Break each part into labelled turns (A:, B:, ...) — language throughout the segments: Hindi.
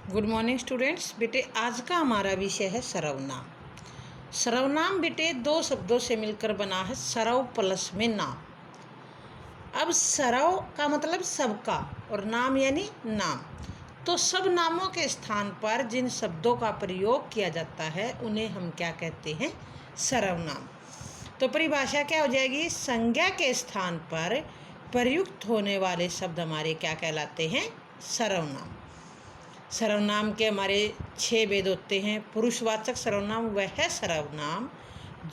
A: Good morning students. बेटे आज का हमारा विषय है सर्वनाम। सर्वनाम बेटे दो शब्दों से मिलकर बना है सर्व प्लस में नाम। अब सर्व का मतलब सबका और नाम यानी नाम। तो सब नामों के स्थान पर जिन शब्दों का प्रयोग किया जाता है उन्हें हम क्या कहते हैं? सर्वनाम। तो परिभाषा क्या हो जाएगी? संज्ञा के स्थान पर प्रयुक्त होने वाले शब्द हमारे क्या कहलाते हैं? सर्वनाम। सर्वनाम के हमारे 6 भेद होते हैं। पुरुषवाचक सर्वनाम वह है सर्वनाम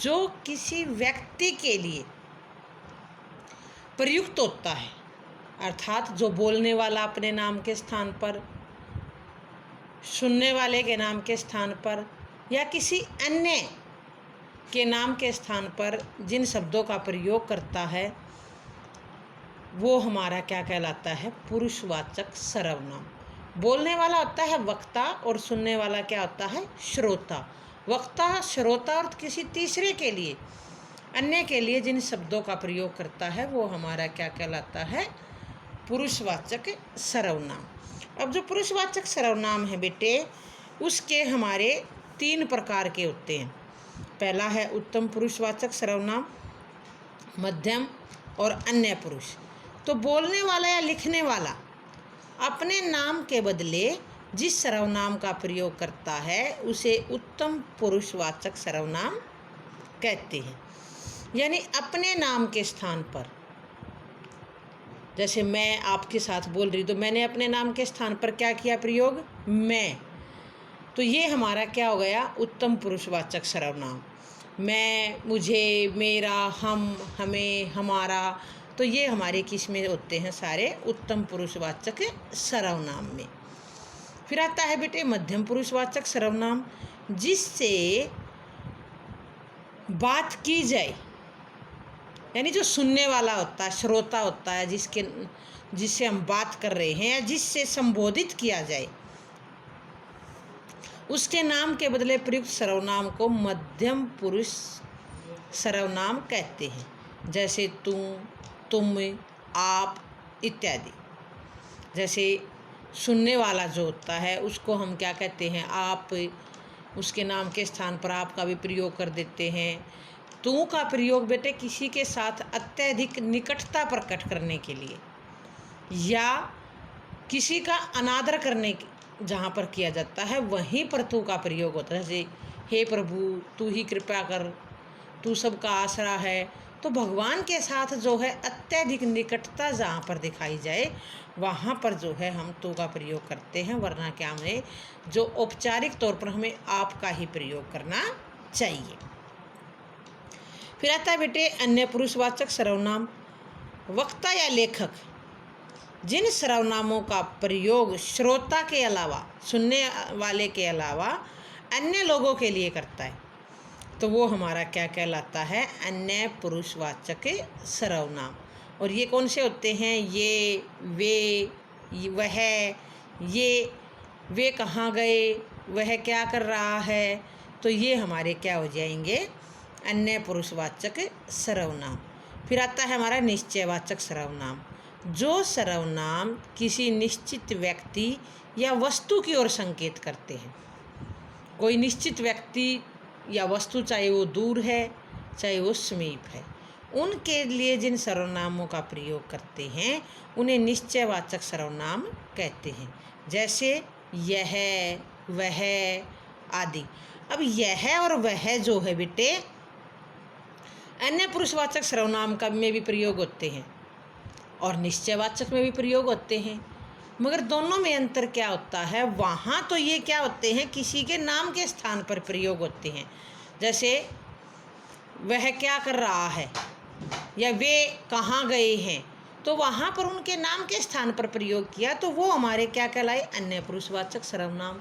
A: जो किसी व्यक्ति के लिए प्रयुक्त होता है, अर्थात जो बोलने वाला अपने नाम के स्थान पर, सुनने वाले के नाम के स्थान पर या किसी अन्य के नाम के स्थान पर जिन शब्दों का प्रयोग करता है वो हमारा क्या कहलाता है? पुरुषवाचक सर्वनाम। बोलने वाला होता है वक्ता और सुनने वाला क्या होता है? श्रोता। वक्ता, श्रोता और किसी तीसरे के लिए, अन्य के लिए जिन शब्दों का प्रयोग करता है वो हमारा क्या कहलाता है? पुरुषवाचक सर्वनाम। अब जो पुरुषवाचक सर्वनाम है बेटे उसके हमारे 3 प्रकार के होते हैं। पहला है उत्तम पुरुषवाचक सर्वनाम, मध्यम और अन्य पुरुष। तो बोलने वाला या लिखने वाला अपने नाम के बदले जिस सर्वनाम का प्रयोग करता है उसे उत्तम पुरुषवाचक सर्वनाम कहते हैं। यानी अपने नाम के स्थान पर, जैसे मैं आपके साथ बोल रही तो मैंने अपने नाम के स्थान पर क्या किया प्रयोग? मैं। तो ये हमारा क्या हो गया? उत्तम पुरुषवाचक सर्वनाम। मैं, मुझे, मेरा, हम, हमें, हमारा। तो ये हमारे किस में होते हैं? सारे उत्तम पुरुषवाचक सर्वनाम में। फिर आता है बेटे मध्यम पुरुषवाचक सर्वनाम, जिससे बात की जाए, यानी जो सुनने वाला होता है, श्रोता होता है, जिससे हम बात कर रहे हैं या जिससे संबोधित किया जाए, उसके नाम के बदले प्रयुक्त सर्वनाम को मध्यम पुरुष सर्वनाम कहते हैं। जैसे तू, तुम, आप इत्यादि। जैसे सुनने वाला जो होता है उसको हम क्या कहते हैं? आप। उसके नाम के स्थान पर आप का भी प्रयोग कर देते हैं। तू का प्रयोग बेटे किसी के साथ अत्यधिक निकटता प्रकट करने के लिए या किसी का अनादर करने जहाँ पर किया जाता है वहीं पर तू का प्रयोग होता है। जैसे हे प्रभु तू ही कृपा कर, तू सबका आसरा है। तो भगवान के साथ जो है अत्यधिक निकटता जहाँ पर दिखाई जाए वहाँ पर जो है हम तू का प्रयोग करते हैं, वरना क्या हमें जो औपचारिक तौर पर हमें आप का ही प्रयोग करना चाहिए। फिर आता है बेटे अन्य पुरुषवाचक सर्वनाम। वक्ता या लेखक जिन सर्वनामों का प्रयोग श्रोता के अलावा, सुनने वाले के अलावा अन्य लोगों के लिए करता है तो वो हमारा क्या कहलाता है? अन्य पुरुषवाचक सर्वनाम। और ये कौन से होते हैं? ये, वे, वह, ये, वे कहाँ गए, वह क्या कर रहा है। तो ये हमारे क्या हो जाएंगे? अन्य पुरुषवाचक सर्वनाम। फिर आता है हमारा निश्चयवाचक सर्वनाम। जो सर्वनाम किसी निश्चित व्यक्ति या वस्तु की ओर संकेत करते हैं। कोई निश्चित व्यक्ति या वस्तु, चाहे वो दूर है चाहे वो समीप है, उनके लिए जिन सर्वनामों का प्रयोग करते हैं उन्हें निश्चयवाचक सर्वनाम कहते हैं। जैसे यह, वह आदि। अब यह और वह जो है बेटे अन्य पुरुषवाचक सर्वनाम का में भी प्रयोग होते हैं और निश्चयवाचक में भी प्रयोग होते हैं, मगर दोनों में अंतर क्या होता है? वहाँ तो ये क्या होते हैं? किसी के नाम के स्थान पर प्रयोग होते हैं। जैसे वह क्या कर रहा है या वे कहाँ गए हैं, तो वहाँ पर उनके नाम के स्थान पर प्रयोग किया तो वो हमारे क्या कहलाए? अन्य पुरुषवाचक सर्वनाम।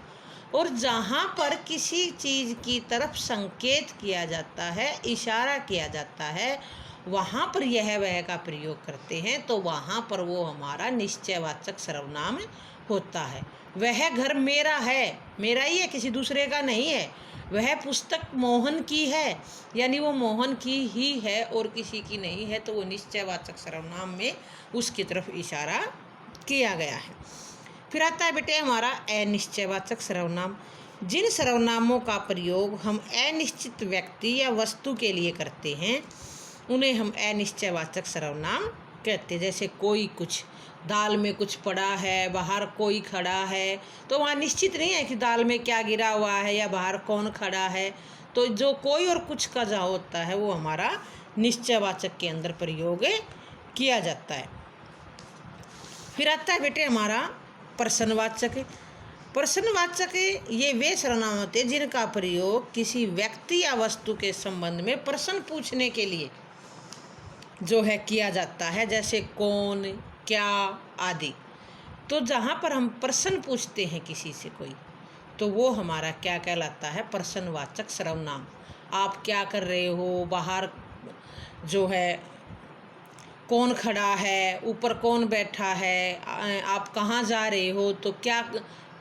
A: और जहाँ पर किसी चीज़ की तरफ संकेत किया जाता है, इशारा किया जाता है, वहाँ पर यह वह का प्रयोग करते हैं तो वहाँ पर वो हमारा निश्चयवाचक सर्वनाम होता है। वह घर मेरा है, मेरा ही है, किसी दूसरे का नहीं है। वह पुस्तक मोहन की है, यानी वो मोहन की ही है और किसी की नहीं है, तो वो निश्चयवाचक सर्वनाम में उसकी तरफ इशारा किया गया है। फिर आता है बेटे हमारा अनिश्चयवाचक सर्वनाम। जिन सर्वनामों का प्रयोग हम अनिश्चित व्यक्ति या वस्तु के लिए करते हैं उन्हें हम अनिश्चयवाचक सर्वनाम कहते हैं। जैसे कोई कुछ, दाल में कुछ पड़ा है, बाहर कोई खड़ा है, तो वहाँ निश्चित नहीं है कि दाल में क्या गिरा हुआ है या बाहर कौन खड़ा है। तो जो कोई और कुछ का जहाँ होता है वो हमारा निश्चयवाचक के अंदर प्रयोग किया जाता है। फिर आता है बेटे हमारा प्रश्नवाचक। प्रश्नवाचक ये वे सर्वनाम होते हैं जिनका प्रयोग किसी व्यक्ति या वस्तु के संबंध में प्रश्न पूछने के लिए जो है किया जाता है, जैसे कौन, क्या आदि। तो जहाँ पर हम प्रश्न पूछते हैं किसी से कोई, तो वो हमारा क्या कहलाता है, प्रश्नवाचक सर्वनाम। आप क्या कर रहे हो, बाहर जो है कौन खड़ा है, ऊपर कौन बैठा है, आप कहाँ जा रहे हो, तो क्या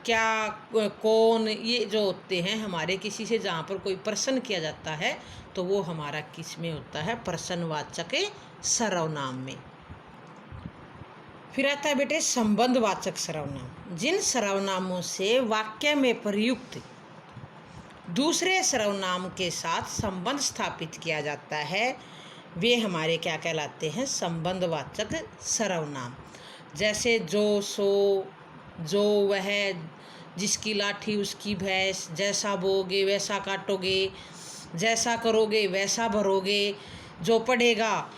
A: क्या कौन, ये जो होते हैं हमारे किसी से जहाँ पर कोई प्रश्न किया जाता है तो वो हमारा किस में होता है, प्रश्नवाचक सर्वनाम में। फिर आता है बेटे संबंधवाचक सर्वनाम। जिन सर्वनामों से वाक्य में प्रयुक्त दूसरे सर्वनाम के साथ संबंध स्थापित किया जाता है वे हमारे क्या कहलाते हैं, संबंधवाचक सर्वनाम। जैसे जो, सो, जो, वह, जिसकी लाठी उसकी भैंस, जैसा बोओगे वैसा काटोगे, जैसा करोगे वैसा भरोगे, जो पढ़ेगा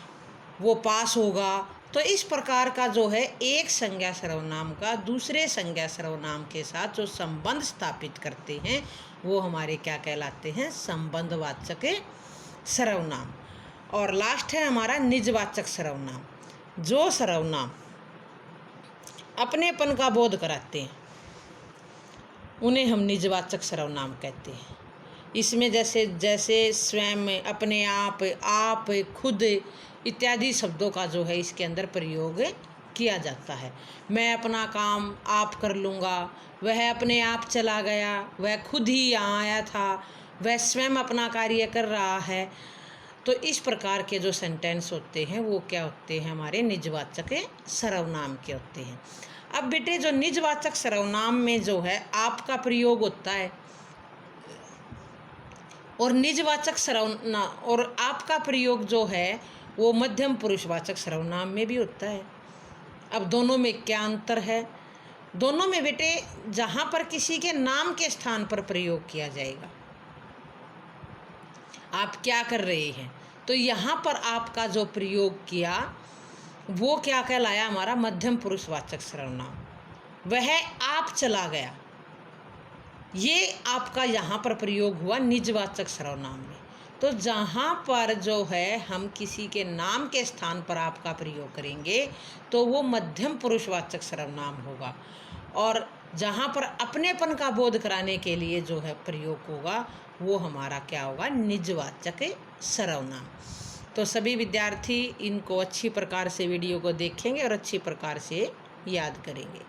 A: वो पास होगा। तो इस प्रकार का जो है एक संज्ञा सर्वनाम का दूसरे संज्ञा सर्वनाम के साथ जो संबंध स्थापित करते हैं वो हमारे क्या कहलाते हैं, संबंधवाचक सर्वनाम। और लास्ट है हमारा निजवाचक सर्वनाम। जो सर्वनाम अपनेपन का बोध कराते हैं उन्हें हम निजवाचक सर्वनाम कहते हैं। इसमें जैसे जैसे स्वयं, अपने आप, खुद इत्यादि शब्दों का जो है इसके अंदर प्रयोग किया जाता है। मैं अपना काम आप कर लूँगा, वह अपने आप चला गया, वह खुद ही यहाँ आया था, वह स्वयं अपना कार्य कर रहा है। तो इस प्रकार के जो सेंटेंस होते हैं वो क्या होते हैं, हमारे निजवाचक सर्वनाम के होते हैं। अब बेटे जो निजवाचक सर्वनाम में जो है आपका प्रयोग होता है और निजवाचक सर्वनाम और आपका प्रयोग जो है वो मध्यम पुरुषवाचक सर्वनाम में भी होता है। अब दोनों में क्या अंतर है? दोनों में बेटे जहाँ पर किसी के नाम के स्थान पर प्रयोग किया जाएगा, आप क्या कर रहे हैं, तो यहाँ पर आपका जो प्रयोग किया वो क्या कहलाया, हमारा मध्यम पुरुषवाचक सर्वनाम। वह आप चला गया, ये आपका यहाँ पर प्रयोग हुआ निजवाचक सर्वनाम में। तो जहाँ पर जो है हम किसी के नाम के स्थान पर आपका प्रयोग करेंगे तो वो मध्यम पुरुषवाचक सर्वनाम होगा, और जहाँ पर अपनेपन का बोध कराने के लिए जो है प्रयोग होगा वो हमारा क्या होगा, निजवाचक सर्वनाम। तो सभी विद्यार्थी इनको अच्छी प्रकार से वीडियो को देखेंगे और अच्छी प्रकार से याद करेंगे।